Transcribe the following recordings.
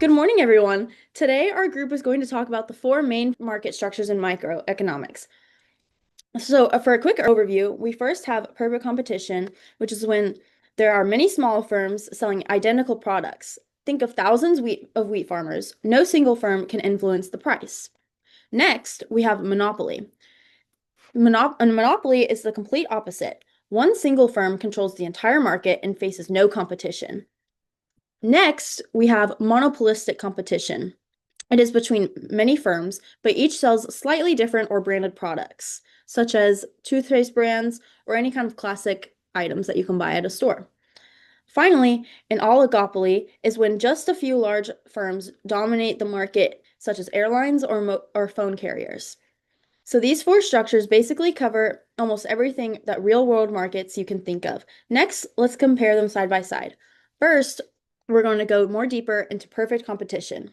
Good morning, everyone. Today, our group is going to talk about the four main market structures in microeconomics. For a quick overview, we first have perfect competition, which is when there are many small firms selling identical products. Think of thousands of wheat farmers. No single firm can influence the price. Next, we have monopoly. A monopoly is the complete opposite. One single firm controls the entire market and faces no competition. Next, we have monopolistic competition. It is between many firms, but each sells slightly different or branded products, such as toothpaste brands or any kind of classic items that you can buy at a store. Finally, an oligopoly is when just a few large firms dominate the market, such as airlines or phone carriers. So these four structures basically cover almost everything that real-world markets you can think of. Next, let's compare them side by side. First, we're going to go more deeper into perfect competition.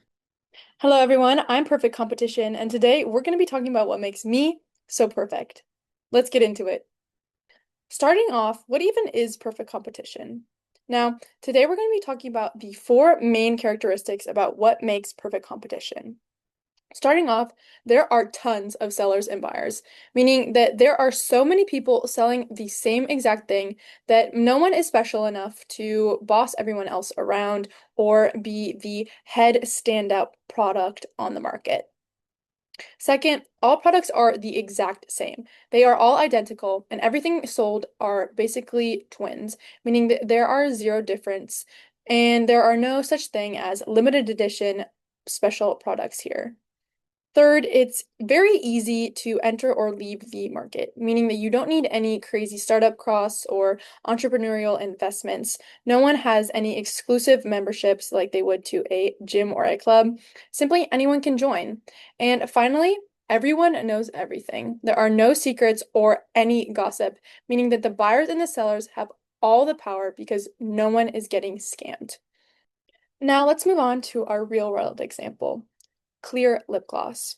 Hello, everyone. I'm Perfect Competition, and today we're going to be talking about what makes me so perfect. Let's get into it. Starting off, what even is perfect competition? Now, today we're going to be talking about the four main characteristics about what makes perfect competition. Starting off, there are tons of sellers and buyers, meaning that there are so many people selling the same exact thing that no one is special enough to boss everyone else around or be the head standout product on the market. Second, all products are the exact same. They are all identical, and everything sold are basically twins, meaning that there are zero difference, and there are no such thing as limited edition special products here. Third, it's very easy to enter or leave the market, meaning that you don't need any crazy startup costs or entrepreneurial investments. No one has any exclusive memberships like they would to a gym or a club. Simply anyone can join. And finally, everyone knows everything. There are no secrets or any gossip, meaning that the buyers and the sellers have all the power because no one is getting scammed. Now let's move on to our real world example. Clear lip gloss.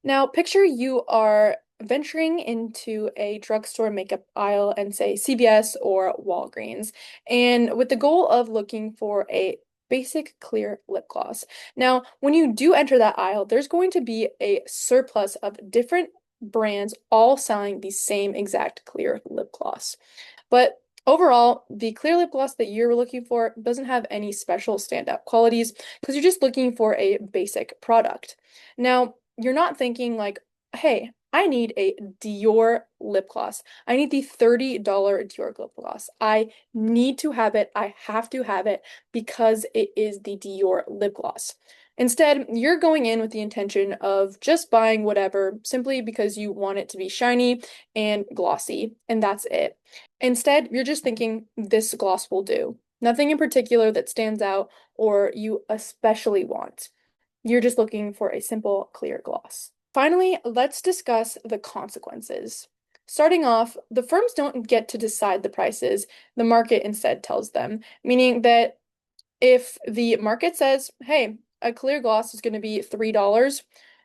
Now, picture you are venturing into a drugstore makeup aisle and say CVS or Walgreens, and with the goal of looking for a basic clear lip gloss. Now, when you do enter that aisle, there's going to be a surplus of different brands all selling the same exact clear lip gloss. But overall, the clear lip gloss that you're looking for doesn't have any special standout qualities because you're just looking for a basic product. Now, you're not thinking like, hey, I need a Dior lip gloss. I need the $30 Dior lip gloss. I need to have it. I have to have it because it is the Dior lip gloss. Instead, you're going in with the intention of just buying whatever simply because you want it to be shiny and glossy, and that's it. Instead, you're just thinking this gloss will do. Nothing in particular that stands out or you especially want. You're just looking for a simple, clear gloss. Finally, let's discuss the consequences. Starting off, the firms don't get to decide the prices, the market instead tells them, meaning that if the market says, hey, a clear gloss is going to be $3,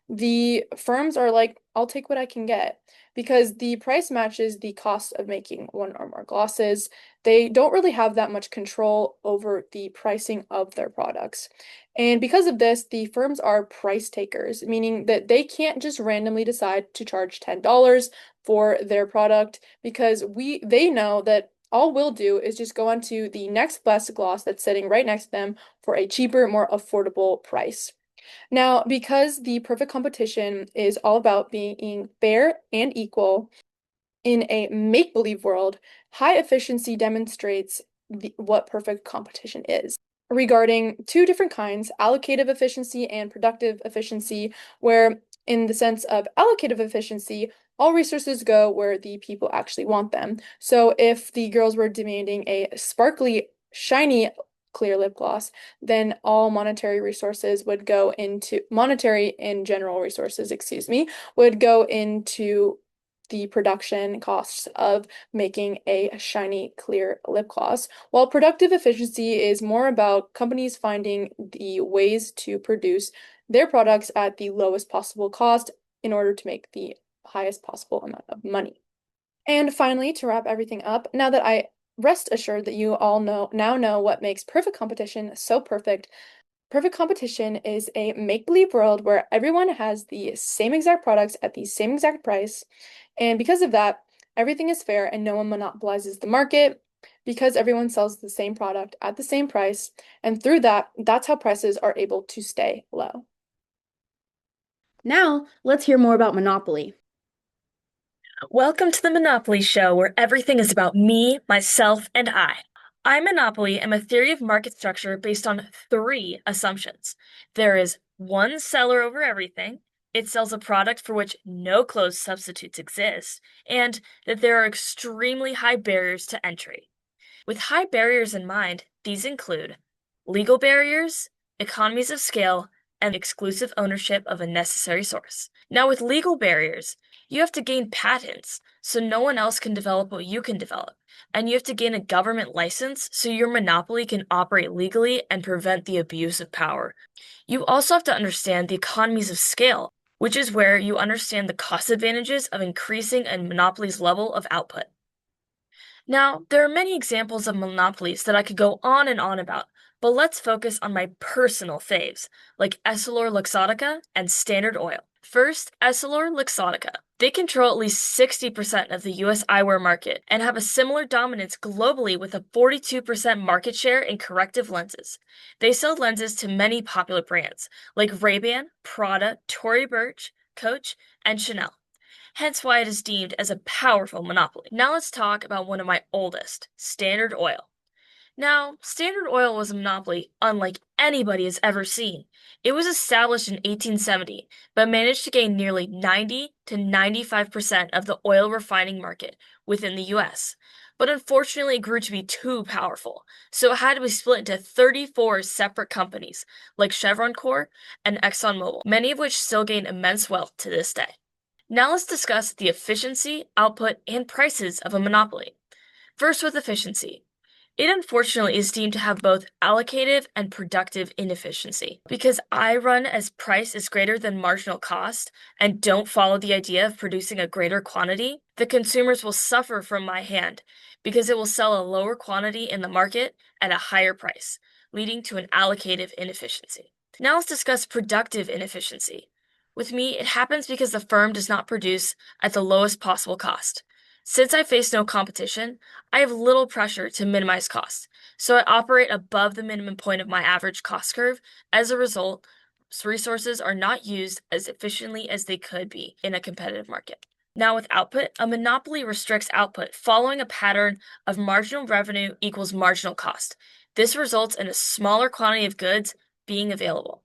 the firms are like, I'll take what I can get because the price matches the cost of making one or more glosses. They don't really have that much control over the pricing of their products. And because of this, the firms are price takers, meaning that they can't just randomly decide to charge $10 for their product because they know that all we'll do is just go on to the next best gloss that's sitting right next to them for a cheaper, more affordable price. Now, because the perfect competition is all about being fair and equal in a make-believe world, high efficiency demonstrates what perfect competition is. Regarding two different kinds, allocative efficiency and productive efficiency, where in the sense of allocative efficiency, all resources go where the people actually want them. So if the girls were demanding a sparkly, shiny clear lip gloss, then all monetary and general resources, excuse me, would go into the production costs of making a shiny, clear lip gloss, while productive efficiency is more about companies finding the ways to produce their products at the lowest possible cost in order to make the highest possible amount of money. And finally, to wrap everything up, now that I rest assured that you all know what makes perfect competition so perfect, Perfect competition is a make-believe world where everyone has the same exact products at the same exact price. And because of that, everything is fair and no one monopolizes the market because everyone sells the same product at the same price. And through that, that's how prices are able to stay low. Now, let's hear more about monopoly. Welcome to the Monopoly Show, where everything is about me, myself, and I. I Monopoly am a theory of market structure based on three assumptions. There is one seller over everything, it sells a product for which no close substitutes exist, and that there are extremely high barriers to entry. With high barriers in mind, these include legal barriers, economies of scale, and exclusive ownership of a necessary source. Now, with legal barriers, you have to gain patents so no one else can develop what you can develop. And you have to gain a government license so your monopoly can operate legally and prevent the abuse of power. You also have to understand the economies of scale, which is where you understand the cost advantages of increasing a monopoly's level of output. Now, there are many examples of monopolies that I could go on and on about, but let's focus on my personal faves, like Essilor-Luxottica and Standard Oil. First, Essilor-Luxottica. They control at least 60% of the US eyewear market and have a similar dominance globally with a 42% market share in corrective lenses. They sell lenses to many popular brands like Ray-Ban, Prada, Tory Burch, Coach, and Chanel, hence why it is deemed as a powerful monopoly. Now let's talk about one of my oldest, Standard Oil. Now, Standard Oil was a monopoly unlike anybody has ever seen. It was established in 1870, but managed to gain nearly 90 to 95% of the oil refining market within the US. But unfortunately, it grew to be too powerful, so it had to be split into 34 separate companies, like Chevron Corp and ExxonMobil, many of which still gain immense wealth to this day. Now let's discuss the efficiency, output, and prices of a monopoly. First, with efficiency. It unfortunately is deemed to have both allocative and productive inefficiency. Because I run as price is greater than marginal cost and don't follow the idea of producing a greater quantity, the consumers will suffer from my hand because it will sell a lower quantity in the market at a higher price, leading to an allocative inefficiency. Now let's discuss productive inefficiency. With me, it happens because the firm does not produce at the lowest possible cost. Since I face no competition, I have little pressure to minimize costs, so I operate above the minimum point of my average cost curve. As a result, resources are not used as efficiently as they could be in a competitive market. Now, with output, a monopoly restricts output following a pattern of marginal revenue equals marginal cost. This results in a smaller quantity of goods being available.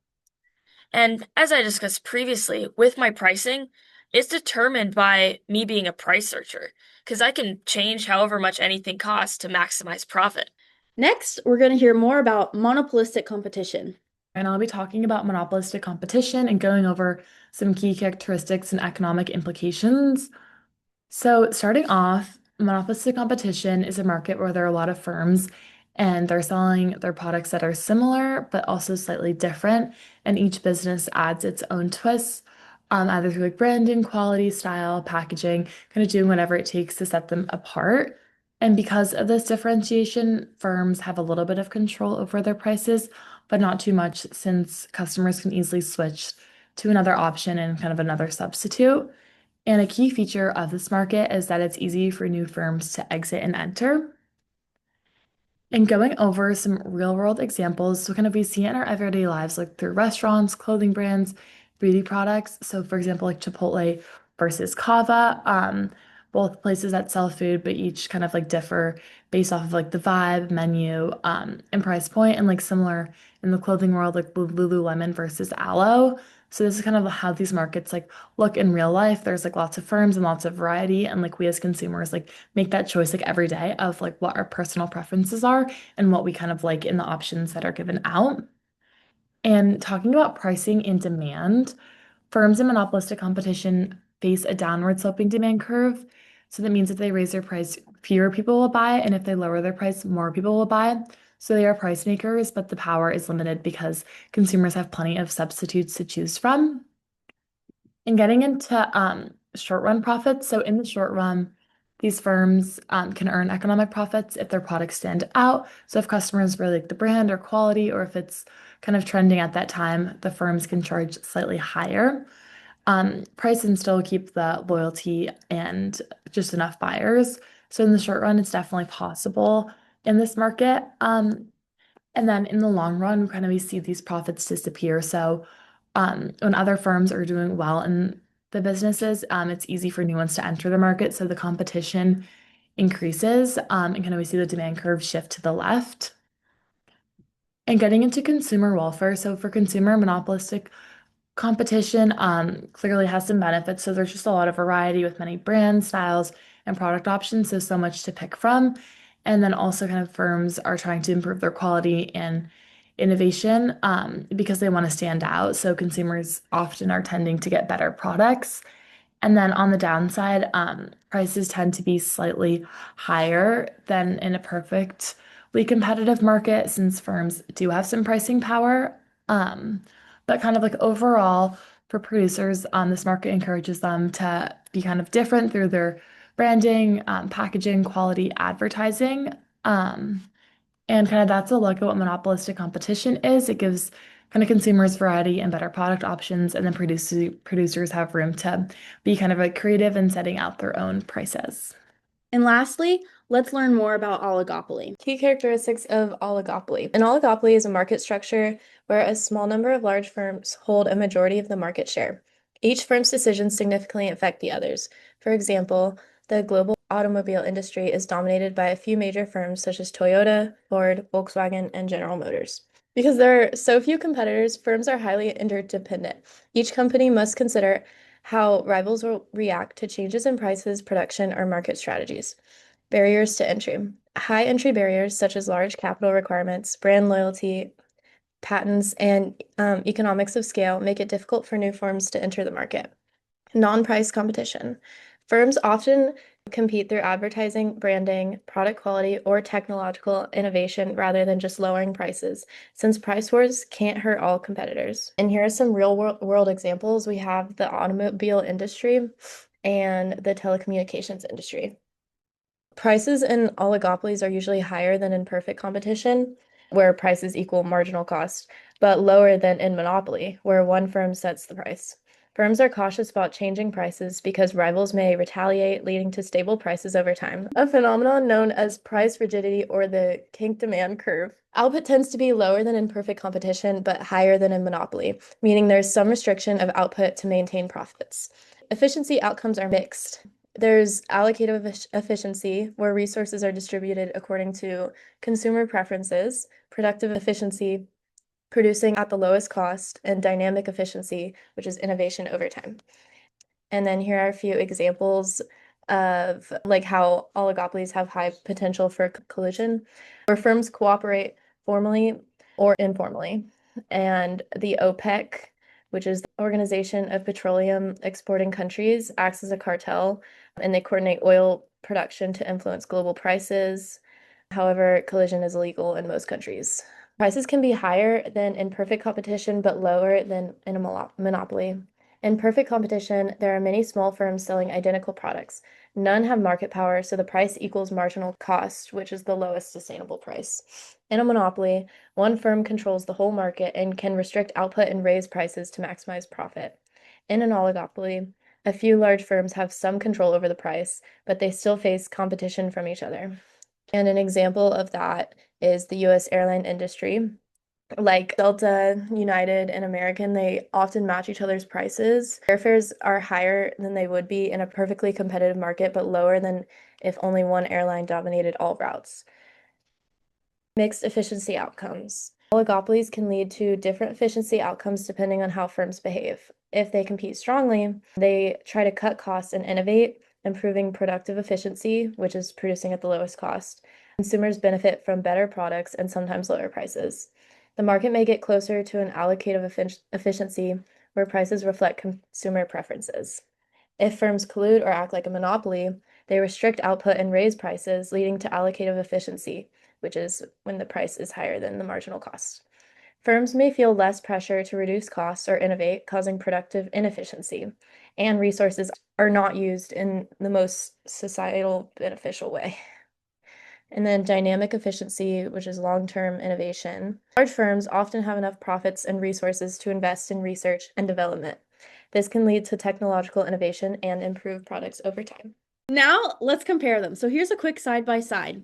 And as I discussed previously, with my pricing, it's determined by me being a price searcher because I can change however much anything costs to maximize profit. Next, we're going to hear more about monopolistic competition. And I'll be talking about monopolistic competition and going over some key characteristics and economic implications. So, starting off, monopolistic competition is a market where there are a lot of firms and they're selling their products that are similar but also slightly different. And each business adds its own twists, either through like branding, quality, style, packaging, kind of doing whatever it takes to set them apart. And because of this differentiation, firms have a little bit of control over their prices, but not too much since customers can easily switch to another option and kind of another substitute. And a key feature of this market is that it's easy for new firms to exit and enter. And going over some real world examples, so kind of we see it in our everyday lives, like through restaurants, clothing brands, beauty products. So for example, like Chipotle versus Kava, both places that sell food, but each kind of like differ based off of like the vibe, menu, and price point, and like similar in the clothing world, like Lululemon versus Aloe. So this is kind of how these markets like look in real life. There's like lots of firms and lots of variety, and like we as consumers like make that choice like every day of like what our personal preferences are and what we kind of like in the options that are given out. And talking about pricing and demand, firms in monopolistic competition face a downward sloping demand curve. So that means if they raise their price, fewer people will buy, and if they lower their price, more people will buy. So they are price makers, but the power is limited because consumers have plenty of substitutes to choose from. And getting into short run profits. So in the short run, These firms can earn economic profits if their products stand out. So if customers really like the brand or quality, or if it's kind of trending at that time, the firms can charge slightly higher price and still keep the loyalty and just enough buyers. So in the short run, it's definitely possible in this market. And then in the long run, kind of we see these profits disappear. So when other firms are doing well in the businesses, it's easy for new ones to enter the market. So the competition increases, and kind of we see the demand curve shift to the left. And getting into consumer welfare. So for consumer monopolistic competition clearly has some benefits. So there's just a lot of variety with many brands, styles, and product options. So so much to pick from. And then also kind of firms are trying to improve their quality and innovation because they want to stand out. So consumers often are tending to get better products. And then on the downside, prices tend to be slightly higher than in a perfectly competitive market since firms do have some pricing power. Um, but kind of like overall, for producers, this market encourages them to be kind of different through their branding, packaging, quality, advertising. Um, and kind of that's a look at what monopolistic competition is. It gives kind of consumers variety and better product options, and then producers have room to be kind of like creative in setting out their own prices. And lastly, let's learn more about oligopoly. Key characteristics of oligopoly. An oligopoly is a market structure where a small number of large firms hold a majority of the market share. Each firm's decisions significantly affect the others. For example, the global automobile industry is dominated by a few major firms such as Toyota, Ford, Volkswagen, and General Motors. Because there are so few competitors, firms are highly interdependent. Each company must consider how rivals will react to changes in prices, production, or market strategies. Barriers to entry. High entry barriers such as large capital requirements, brand loyalty, patents, and economics of scale make it difficult for new firms to enter the market. Non-price competition. Firms often compete through advertising, branding, product quality, or technological innovation rather than just lowering prices, since price wars can't hurt all competitors. And here are some real world examples. We have the automobile industry and the telecommunications industry. Prices in oligopolies are usually higher than in perfect competition, where prices equal marginal cost, but lower than in monopoly, where one firm sets the price. Firms are cautious about changing prices because rivals may retaliate, leading to stable prices over time, a phenomenon known as price rigidity or the kink demand curve. Output tends to be lower than in perfect competition, but higher than in monopoly, meaning there's some restriction of output to maintain profits. Efficiency outcomes are mixed. There's allocative efficiency, where resources are distributed according to consumer preferences, productive efficiency, producing at the lowest cost, and dynamic efficiency, which is innovation over time. And then here are a few examples of like how oligopolies have high potential for collision, where firms cooperate formally or informally. And the OPEC, which is the Organization of Petroleum Exporting Countries, acts as a cartel, and they coordinate oil production to influence global prices. However, collision is illegal in most countries. Prices can be higher than in perfect competition, but lower than in a monopoly. In perfect competition, there are many small firms selling identical products. None have market power, so the price equals marginal cost, which is the lowest sustainable price. In a monopoly, one firm controls the whole market and can restrict output and raise prices to maximize profit. In an oligopoly, a few large firms have some control over the price, but they still face competition from each other. And an example of that is the US airline industry. Like Delta, United, and American, they often match each other's prices. Airfares are higher than they would be in a perfectly competitive market, but lower than if only one airline dominated all routes. Mixed efficiency outcomes. Oligopolies can lead to different efficiency outcomes depending on how firms behave. If they compete strongly, they try to cut costs and innovate, improving productive efficiency, which is producing at the lowest cost. Consumers benefit from better products and sometimes lower prices. The market may get closer to an allocative efficiency where prices reflect consumer preferences. If firms collude or act like a monopoly, they restrict output and raise prices, leading to allocative efficiency, which is when the price is higher than the marginal cost. Firms may feel less pressure to reduce costs or innovate, causing productive inefficiency, and resources are not used in the most societal beneficial way. And then dynamic efficiency, which is long-term innovation. Large firms often have enough profits and resources to invest in research and development. This can lead to technological innovation and improve products over time. Now let's compare them. So here's a quick side by side.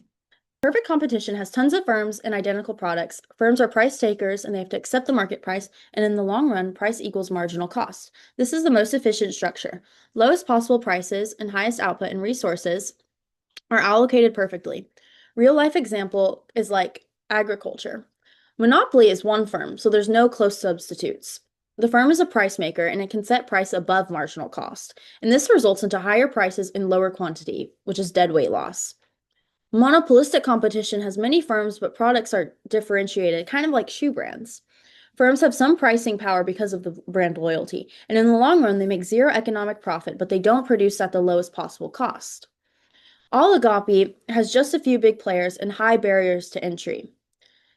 Perfect competition has tons of firms and identical products. Firms are price takers and they have to accept the market price, and in the long run, price equals marginal cost. This is the most efficient structure. Lowest possible prices and highest output and resources are allocated perfectly. Real life example is like agriculture. Monopoly is one firm, so there's no close substitutes. The firm is a price maker and it can set price above marginal cost, and this results into higher prices in lower quantity, which is deadweight loss. Monopolistic competition has many firms, but products are differentiated, kind of like shoe brands. Firms have some pricing power because of the brand loyalty, and in the long run, they make zero economic profit, but they don't produce at the lowest possible cost. Oligopoly has just a few big players and high barriers to entry.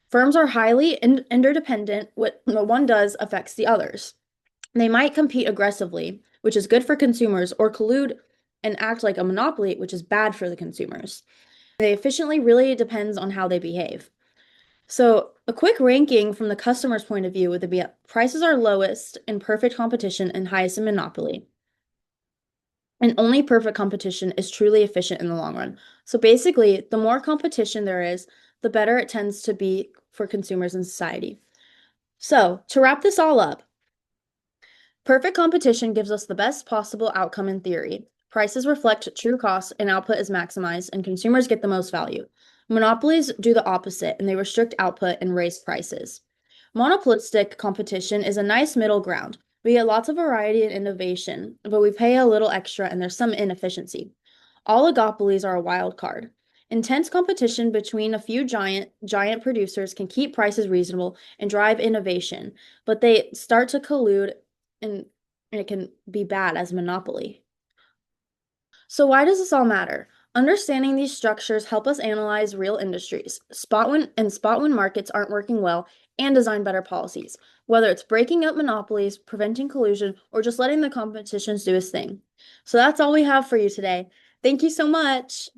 Firms are highly interdependent. What one does affects the others. They might compete aggressively, which is good for consumers, or collude and act like a monopoly, which is bad for the consumers. They efficiently really depends on how they behave. So a quick ranking from the customer's point of view would be prices are lowest in perfect competition and highest in monopoly. And only perfect competition is truly efficient in the long run. So basically, the more competition there is, the better it tends to be for consumers and society. So to wrap this all up, perfect competition gives us the best possible outcome in theory. Prices reflect true costs and output is maximized, and consumers get the most value. Monopolies do the opposite, and they restrict output and raise prices. Monopolistic competition is a nice middle ground. We get lots of variety and innovation, but we pay a little extra and there's some inefficiency. Oligopolies are a wild card. Intense competition between a few giant producers can keep prices reasonable and drive innovation, but they start to collude and it can be bad as monopoly. So why does this all matter? Understanding these structures help us analyze real industries, spot when markets aren't working well, and design better policies, whether it's breaking up monopolies, preventing collusion, or just letting the competitions do its thing. So that's all we have for you today. Thank you so much.